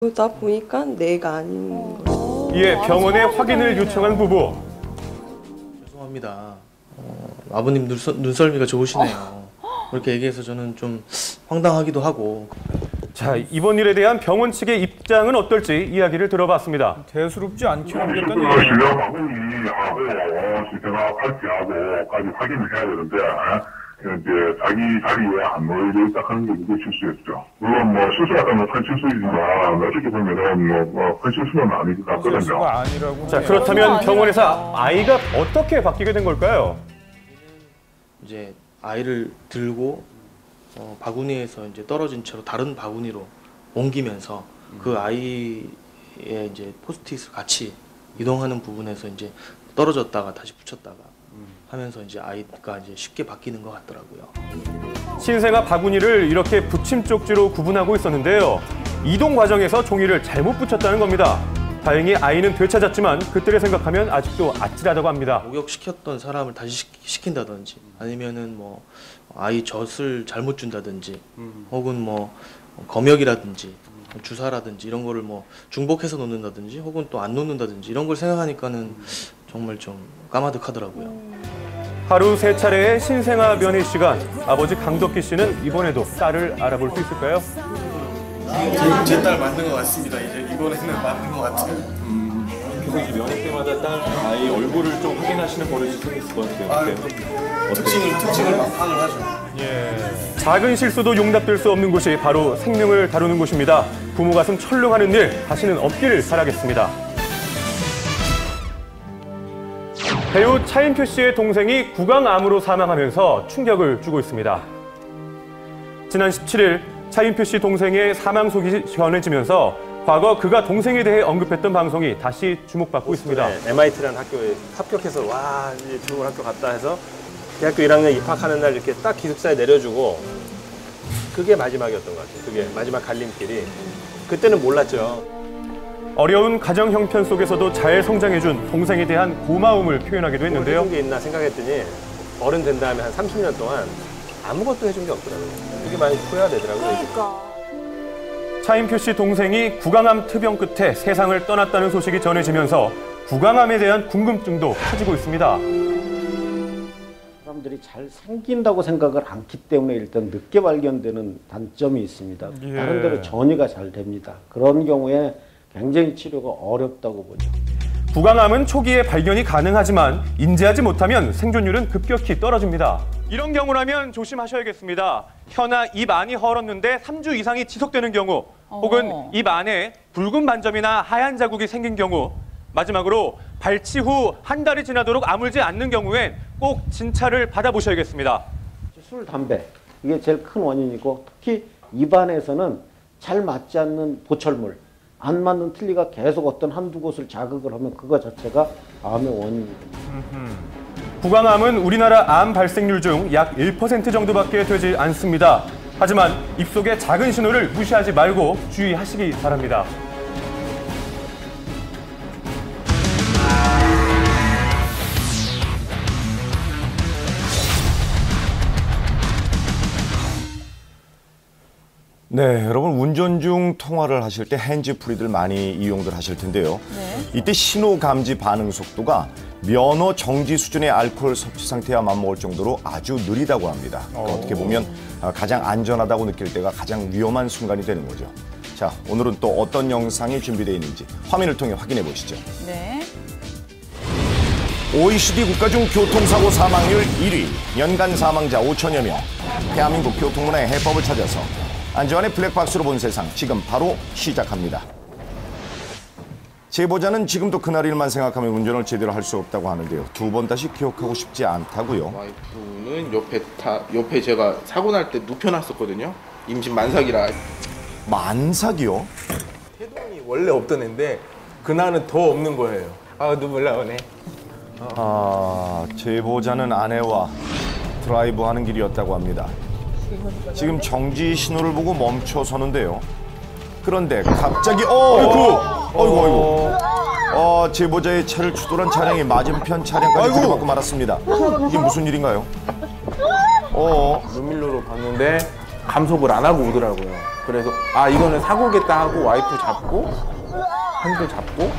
그러다 보니까 내가 아닌 거죠. 이에 병원에 확인을 요청한 부부. 죄송합니다. 아버님 눈썰미가 좋으시네요. 그렇게 얘기해서 저는 좀 황당하기도 하고. 자, 이번 일에 대한 병원 측의 입장은 어떨지 이야기를 들어봤습니다. 대수롭지 않게 넘겼다는 그 얘기예요. 신뢰 방문이하고 신생아 발표하고까지 확인을 해야 되는데 이제 자기 자리에 안 놓여 있다 하는 게 그게 실수였죠. 물론 뭐 실수하다면 큰 실수이지만 어떻게 보면은 큰 실수는 아닌 것 같거든요. 실수가 아니라고. 자, 그렇다면 병원에서 아이가 어떻게 바뀌게 된 걸까요? 이제 아이를 들고 바구니에서 이제 떨어진 채로 다른 바구니로 옮기면서 그 아이의 이제 포스트잇을 같이 이동하는 부분에서 이제 떨어졌다가 다시 붙였다가 하면서 이제 아이가 이제 쉽게 바뀌는 것 같더라고요. 신생아 바구니를 이렇게 붙임 쪽지로 구분하고 있었는데요. 이동 과정에서 종이를 잘못 붙였다는 겁니다. 다행히 아이는 되찾았지만 그때를 생각하면 아직도 아찔하다고 합니다. 목욕시켰던 사람을 다시 시킨다든지 아니면은 뭐 아이 젖을 잘못 준다든지 혹은 뭐 검역이라든지 주사라든지 이런 거를 뭐 중복해서 놓는다든지 혹은 또 안 놓는다든지 이런 걸 생각하니까는 정말 좀 까마득하더라고요. 하루 3차례의 신생아 면회 시간. 아버지 강덕기 씨는 이번에도 딸을 알아볼 수 있을까요? 제 딸 맞는 것 같습니다. 이제 이번에는 맞는 것 같아요. 그래서 이제 면회 때마다 딸 아이 얼굴을 좀 확인하시는 버릇이 생겼을 것 같아요. 특징을 막 파악을 하죠. 작은 실수도 용납될 수 없는 곳이 바로 생명을 다루는 곳입니다. 부모 가슴 철렁하는 일 다시는 없기를 바라겠습니다. 배우 차인표 씨의 동생이 구강암으로 사망하면서 충격을 주고 있습니다. 지난 17일 차인표 씨 동생의 사망 소식이 전해지면서 과거 그가 동생에 대해 언급했던 방송이 다시 주목받고 있습니다. MIT라는 학교에 합격해서 와 이제 좋은 학교 갔다 해서 대학교 1학년 입학하는 날 이렇게 딱 기숙사에 내려주고 그게 마지막이었던 것 같아요. 그게 마지막 갈림길이. 그때는 몰랐죠. 어려운 가정 형편 속에서도 잘 성장해준 동생에 대한 고마움을 표현하기도 했는데요. 해준 게 있나 생각했더니 어른 된 다음에 한 30년 동안 아무것도 해준 게 없더라고요. 그게 많이 후회가 되더라고요. 그러니까. 차인표 씨 동생이 구강암 투병 끝에 세상을 떠났다는 소식이 전해지면서 구강암에 대한 궁금증도 커지고 있습니다. 사람들이 잘 생긴다고 생각을 않기 때문에 일단 늦게 발견되는 단점이 있습니다. 다른 데로 전이가 잘 됩니다. 그런 경우에 굉장히 치료가 어렵다고 보죠. 구강암은 초기에 발견이 가능하지만 인지하지 못하면 생존율은 급격히 떨어집니다. 이런 경우라면 조심하셔야겠습니다. 혀나 입 안이 헐었는데 3주 이상이 지속되는 경우, 혹은 입 안에 붉은 반점이나 하얀 자국이 생긴 경우, 마지막으로 발치 후 한 달이 지나도록 아물지 않는 경우엔 꼭 진찰을 받아보셔야겠습니다. 술, 담배 이게 제일 큰 원인이고 특히 입안에서는 잘 맞지 않는 보철물, 안 맞는 틀니가 계속 어떤 한두 곳을 자극을 하면 그거 자체가 암의 원인입니다. 구강암은 우리나라 암 발생률 중 약 1% 정도밖에 되지 않습니다. 하지만 입속의 작은 신호를 무시하지 말고 주의하시기 바랍니다. 네, 여러분 운전 중 통화를 하실 때 핸즈프리들 많이 이용들 하실 텐데요. 이때 신호 감지 반응 속도가 면허 정지 수준의 알코올 섭취 상태와 맞먹을 정도로 아주 느리다고 합니다. 그러니까 어떻게 보면 가장 안전하다고 느낄 때가 가장 위험한 순간이 되는 거죠. 자, 오늘은 또 어떤 영상이 준비되어 있는지 화면을 통해 확인해 보시죠. 네. OECD 국가 중 교통사고 사망률 1위, 연간 사망자 5천여 명. 대한민국 교통문화의 해법을 찾아서 안전의 블랙박스로 본 세상, 지금 바로 시작합니다. 제보자는 지금도 그날 일만 생각하면 운전을 제대로 할 수 없다고 하는데요. 두 번 다시 기억하고 싶지 않다고요. 와이프는 옆에 제가 사고 날 때 눕혀놨었거든요. 임신 만삭이라. 만삭이요? 태동이 원래 없던 애인데 그날은 더 없는 거예요. 아, 눈물 나오네. 제보자는 아내와 드라이브하는 길이었다고 합니다. 지금 정지 신호를 보고 멈춰서는데요. 그런데 갑자기 아이고. 제보자의 차를 추돌한 차량이 맞은편 차량까지 들이받고 말았습니다. 이게 무슨 일인가요? 루밀로로 봤는데 감속을 안 하고 오더라고요. 그래서 아 이거는 사고겠다 하고 와이프 잡고 핸들 잡고